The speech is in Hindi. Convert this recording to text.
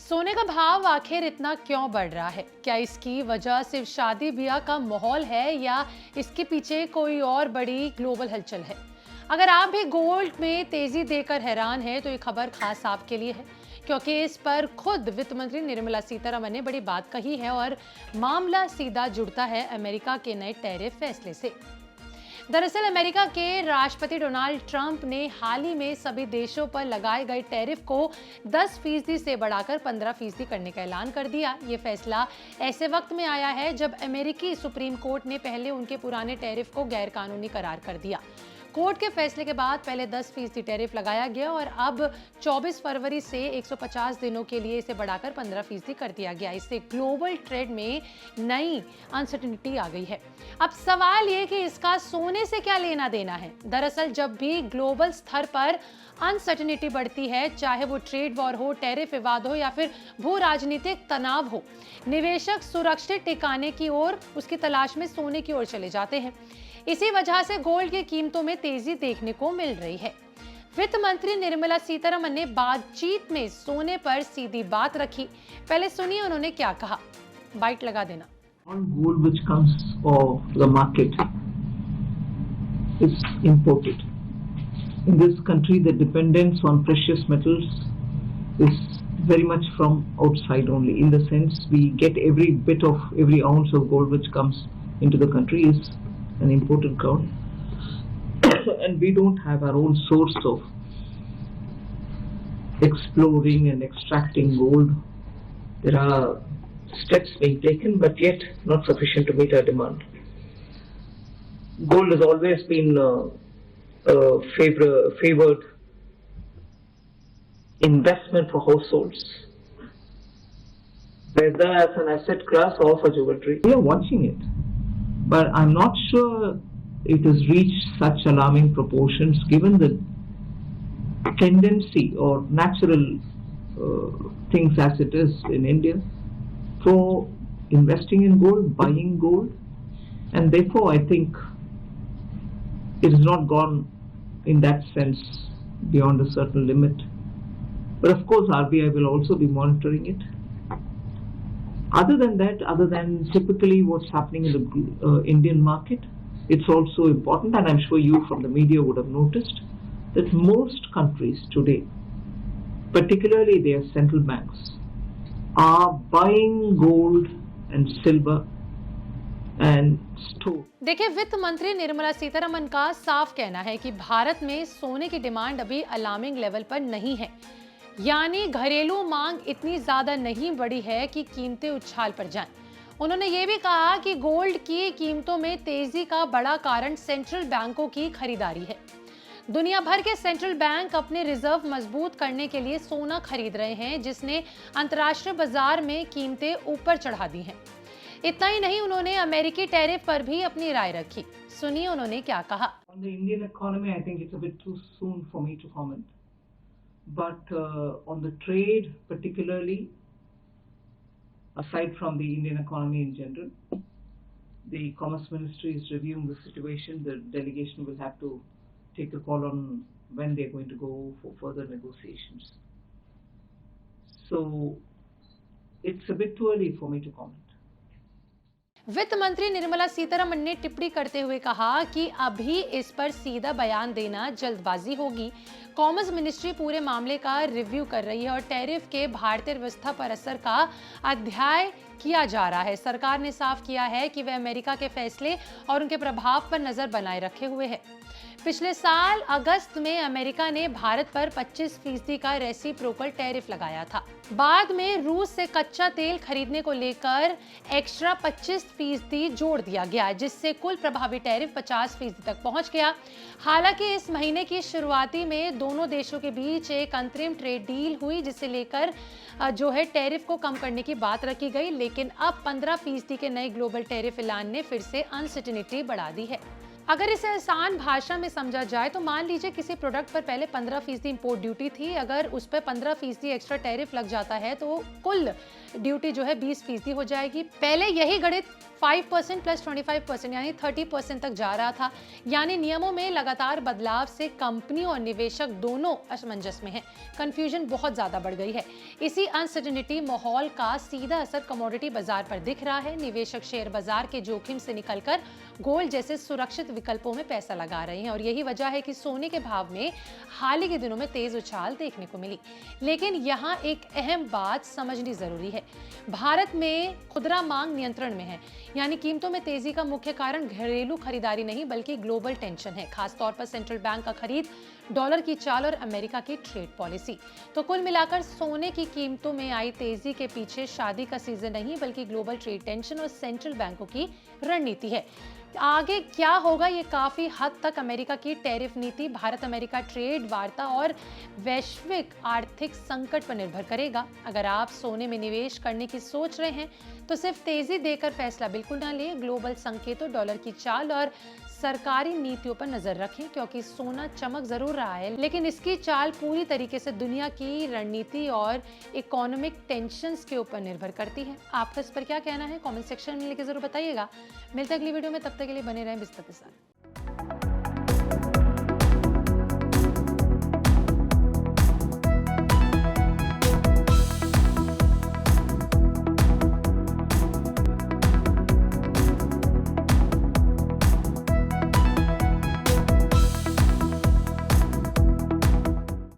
सोने का भाव आखिर इतना क्यों बढ़ रहा है? क्या इसकी वजह सिर्फ शादी ब्याह का माहौल है या इसके पीछे कोई और बड़ी ग्लोबल हलचल है? अगर आप भी गोल्ड में तेजी देखकर हैरान हैं, तो ये खबर खास आपके लिए है, क्योंकि इस पर खुद वित्त मंत्री निर्मला सीतारमण ने बड़ी बात कही है और मामला सीधा जुड़ता है अमेरिका के नए टैरिफ फैसले से। दरअसल अमेरिका के राष्ट्रपति डोनाल्ड ट्रंप ने हाल ही में सभी देशों पर लगाए गए टैरिफ को 10% से बढ़ाकर 15% करने का ऐलान कर दिया। ये फैसला ऐसे वक्त में आया है जब अमेरिकी सुप्रीम कोर्ट ने पहले उनके पुराने टैरिफ को गैरकानूनी करार कर दिया। कोर्ट के फैसले के बाद पहले 10% टैरिफ लगाया गया और अब 24 फरवरी से 150 दिनों के लिए इसे बढ़ाकर 15% कर दिया गया। इससे ग्लोबल ट्रेड में नई अनसर्टेनिटी आ गई है। अब सवाल ये कि इसका सोने से क्या लेना देना है? दरअसल जब भी ग्लोबल स्तर पर अनसर्टेनिटी बढ़ती है, चाहे वो ट्रेड वॉर हो, टैरिफ विवाद हो या फिर भू राजनीतिक तनाव हो, निवेशक सुरक्षित ठिकाने की ओर उसकी तलाश में सोने की ओर चले जाते हैं। इसी वजह से गोल्ड की कीमतों में तेजी देखने को मिल रही है। वित्त मंत्री निर्मला सीतारमण ने बातचीत में सोने पर सीधी बात रखी। पहले सुनिए उन्होंने क्या कहा। बाइट लगा देना। All gold which comes off the market is imported. In this country, the dependence on precious metals is very much from outside only. In the sense, we get every ounce of gold which comes into the country is an imported gold, and we don't have our own source of exploring and extracting gold. There are steps being taken, but yet not sufficient to meet our demand. Gold has always been favored investment for households, whether as an asset class or for jewelry. We are watching it, but I'm not sure it has reached such alarming proportions given the tendency or natural things as it is in India for investing in gold, buying gold, and therefore I think it has not gone in that sense beyond a certain limit. But of course RBI will also be monitoring it. Other than that, other than typically what's happening in the Indian market, it's also important, and I'm sure you from the media would have noticed, that most countries today, particularly their central banks, are buying gold and silver and store. देखिए, वित्त मंत्री निर्मला सीतारमण का साफ कहना है कि भारत में सोने की डिमांड अभी अलार्मिंग लेवल पर नहीं है, यानी घरेलू मांग इतनी ज्यादा नहीं बढ़ी है कि कीमतें उछाल पर जाएं। उन्होंने ये भी कहा कि गोल्ड की कीमतों में तेजी का बड़ा कारण सेंट्रल बैंकों की खरीदारी है। दुनिया भर के सेंट्रल बैंक अपने रिजर्व मजबूत करने के लिए सोना खरीद रहे हैं, जिसने अंतर्राष्ट्रीय बाजार में कीमतें ऊपर चढ़ा दी हैं। इतना ही नहीं, उन्होंने अमेरिकी टैरिफ पर भी अपनी राय रखी। सुनिए उन्होंने क्या कहा। On the Indian economy, I think it's a bit too soon for me to comment. But on the trade, particularly, aside from the Indian economy in general, the Commerce Ministry is reviewing the situation. The delegation will have to take a call on when they're going to go for further negotiations. So it's a bit too early for me to comment. वित्त मंत्री निर्मला सीतारमण ने टिप्पणी करते हुए कहा कि अभी इस पर सीधा बयान देना जल्दबाजी होगी। कॉमर्स मिनिस्ट्री पूरे मामले का रिव्यू कर रही है और टैरिफ के भारतीय व्यवस्था पर असर का अध्ययन किया जा रहा है। सरकार ने साफ किया है कि वह अमेरिका के फैसले और उनके प्रभाव पर नजर बनाए रखे हुए है। पिछले साल अगस्त में अमेरिका ने भारत पर 25% का रेसिप्रोकल टैरिफ लगाया था। बाद में रूस से कच्चा तेल खरीदने को लेकर एक्स्ट्रा 25% जोड़ दिया गया, जिससे कुल प्रभावी टैरिफ 50% तक पहुंच गया। हालांकि इस महीने की शुरुआती में दोनों देशों के बीच एक अंतरिम ट्रेड डील हुई, जिसे लेकर जो है टैरिफ को कम करने की बात रखी गई, लेकिन अब 15% के नए ग्लोबल टैरिफ ऐलान ने फिर से अनसर्टेनिटी बढ़ा दी है। अगर इसे आसान भाषा में समझा जाए तो मान लीजिए किसी प्रोडक्ट पर पहले 15% इंपोर्ट ड्यूटी थी, अगर उस पर 15% एक्स्ट्रा टैरिफ लग जाता है तो कुल ड्यूटी जो है 20% हो जाएगी। पहले यही गणित 5% प्लस 25% यानी 30% तक जा रहा था। यानी नियमों में लगातार बदलाव से कंपनी और निवेशक दोनों असमंजस में हैं। कंफ्यूजन बहुत ज्यादा बढ़ गई है। इसी अनसर्टेनिटी माहौल का सीधा असर कमोडिटी बाजार पर दिख रहा है। निवेशक शेयर बाजार के जोखिम से निकलकर गोल्ड जैसे सुरक्षित विकल्पों में पैसा लगा रहे हैं और यही वजह है कि सोने के भाव में हाल ही के दिनों में तेज उछाल देखने को मिली। लेकिन यहाँ एक अहम बात समझनी जरूरी है। भारत में खुदरा मांग नियंत्रण में है, यानी कीमतों में तेजी का मुख्य कारण घरेलू खरीदारी नहीं बल्कि ग्लोबल टेंशन है, खासतौर पर सेंट्रल बैंक का खरीद, डॉलर की चाल और अमेरिका की ट्रेड पॉलिसी। तो कुल मिलाकर सोने की कीमतों में आई तेजी के पीछे शादी का सीजन नहीं बल्कि ग्लोबल ट्रेड टेंशन और सेंट्रल बैंकों की रणनीति है। आगे क्या होगा ये काफी हद तक अमेरिका की टैरिफ नीति, भारत अमेरिका ट्रेड वार्ता और वैश्विक आर्थिक संकट पर निर्भर करेगा। अगर आप सोने में निवेश करने की सोच रहे हैं तो सिर्फ तेजी देकर फैसला बिल्कुल ना लें। ग्लोबल संकेतों, डॉलर की चाल और सरकारी नीतियों पर नजर रखें क्योंकि सोना चमक जरूर रहा है लेकिन इसकी चाल पूरी तरीके से दुनिया की रणनीति और इकोनॉमिक टेंशंस के ऊपर निर्भर करती है। आपका इस पर क्या कहना है कमेंट सेक्शन में लिखकर जरूर बताइएगा। मिलते हैं अगली वीडियो में, तब तक के लिए बने रहें बिस्तर के साथ।